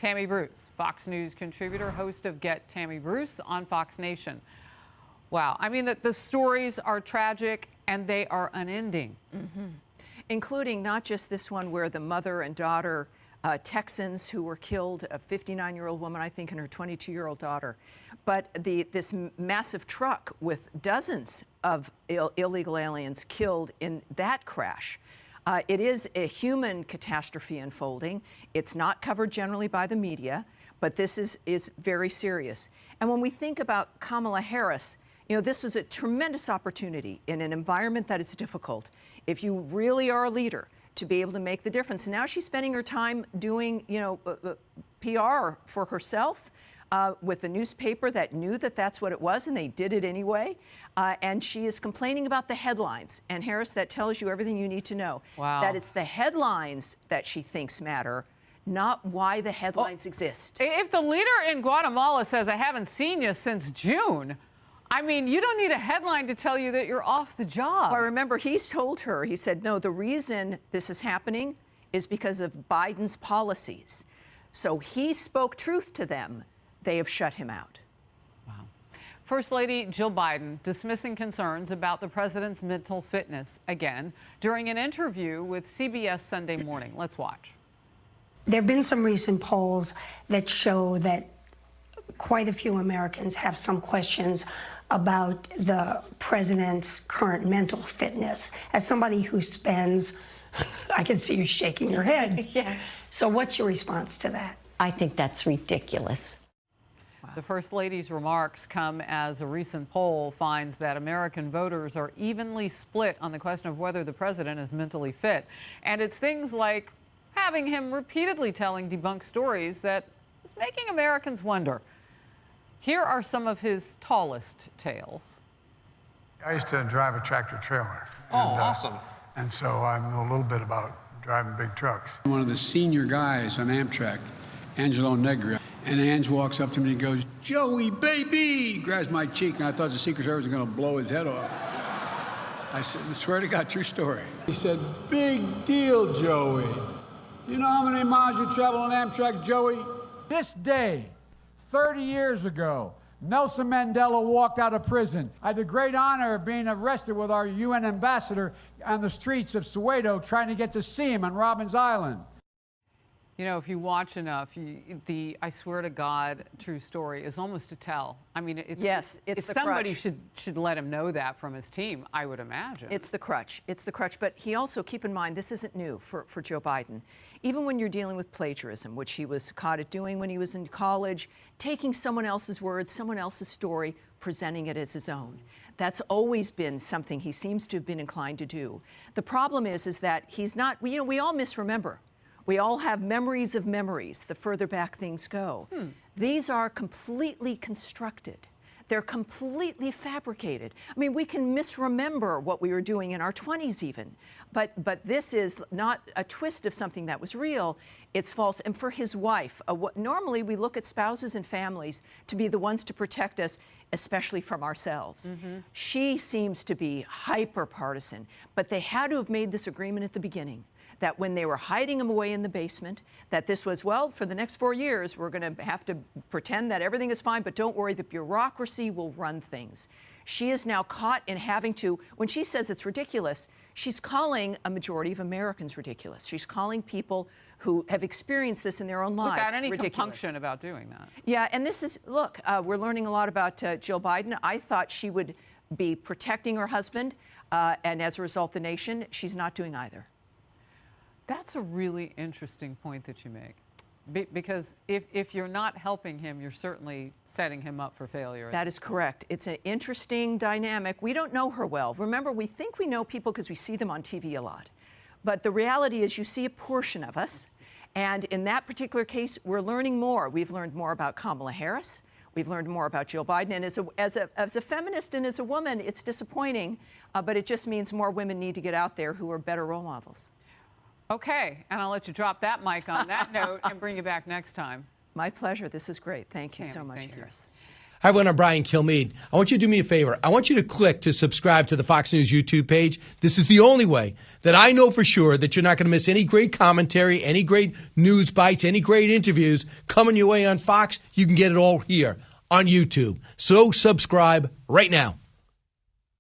Tammy Bruce, Fox News contributor, host of Get Tammy Bruce on Fox Nation. Wow. I mean, the stories are tragic and they are unending. Including not just this one where the mother and daughter Texans who were killed, a 59-year-old woman, I think, and her 22-year-old daughter, but this massive truck with dozens of illegal aliens killed in that crash. It is a human catastrophe unfolding. It's not covered generally by the media, but this is very serious. And when we think about Kamala Harris, you know, this was a tremendous opportunity in an environment that is difficult. If you really are a leader, to be able to make the difference. And now she's spending her time doing, you know, PR for herself with the newspaper that knew that that's what it was, and they did it anyway. And she is complaining about the headlines. And Harris, that tells you everything you need to know. Wow. That it's the headlines that she thinks matter, not why the headlines exist. If the leader in Guatemala says, I haven't seen you since June, I mean, you don't need a headline to tell you that you're off the job. Well, remember, he's told her, he said, no, the reason this is happening is because of Biden's policies. So he spoke truth to them. They have shut him out. Wow. First Lady Jill Biden dismissing concerns about the president's mental fitness again during an interview with CBS Sunday Morning. Let's watch. There have been some recent polls that show that quite a few Americans have some questions about the president's current mental fitness. As somebody who spends, I can see you shaking your head. Yes. So what's your response to that? I think that's ridiculous. The First Lady's remarks come as a recent poll finds that American voters are evenly split on the question of whether the president is mentally fit. And it's things like having him repeatedly telling debunked stories that is making Americans wonder. Here are some of his tallest tales. I used to drive a tractor trailer. Oh, awesome. And so I know a little bit about driving big trucks. One of the senior guys on Amtrak, Angelo Negri, and Ange walks up to me and goes, Joey, baby, grabs my cheek, and I thought the Secret Service was going to blow his head off. I said, I swear to God, true story. He said, big deal, Joey. You know how many miles you travel on Amtrak, Joey? This day, 30 years ago, Nelson Mandela walked out of prison. I had the great honor of being arrested with our UN ambassador on the streets of Soweto trying to get to see him on Robbins Island. You know, if you watch enough, the I swear to God true story is almost a tell. I mean, it's somebody crutch. should let him know that from his team, I would imagine. It's the crutch. It's the crutch. But he also, keep in mind, this isn't new for Joe Biden. Even when you're dealing with plagiarism, which he was caught at doing when he was in college, taking someone else's words, someone else's story, presenting it as his own. That's always been something he seems to have been inclined to do. The problem is that he's not, you know, we all misremember. We all have memories of memories, the further back things go. These are completely constructed. They're completely fabricated. I mean, we can misremember what we were doing in our 20s even, but this is not a twist of something that was real. It's false. And for his wife, normally we look at spouses and families to be the ones to protect us, especially from ourselves. She seems to be hyper partisan, but they had to have made this agreement at the beginning, that when they were hiding him away in the basement, that this was, well, for the next 4 years, we're going to have to pretend that everything is fine, but don't worry, the bureaucracy will run things. She is now caught in having to, when she says it's ridiculous, she's calling a majority of Americans ridiculous. She's calling people who have experienced this in their own lives without any ridiculous. compunction about doing that. Yeah, and this is, look, we're learning a lot about Jill Biden. I thought she would be protecting her husband, and as a result, the nation. She's not doing either. That's a really interesting point that you make, because if you're not helping him, you're certainly setting him up for failure. That is correct. It's an interesting dynamic. We don't know her well. Remember, we think we know people because we see them on TV a lot. But the reality is you see a portion of us, and in that particular case, we're learning more. We've learned more about Kamala Harris. We've learned more about Jill Biden. And as a feminist and as a woman, it's disappointing, but it just means more women need to get out there who are better role models. Okay, and I'll let you drop that mic on that note and bring you back next time. My pleasure. This is great. Thank you Tammy, so much, thank you. Harris. Hi, everyone. I'm Brian Kilmeade. I want you to do me a favor. I want you to click to subscribe to the Fox News YouTube page. This is the only way that I know for sure that you're not going to miss any great commentary, any great news bites, any great interviews coming your way on Fox. You can get it all here on YouTube. So subscribe right now.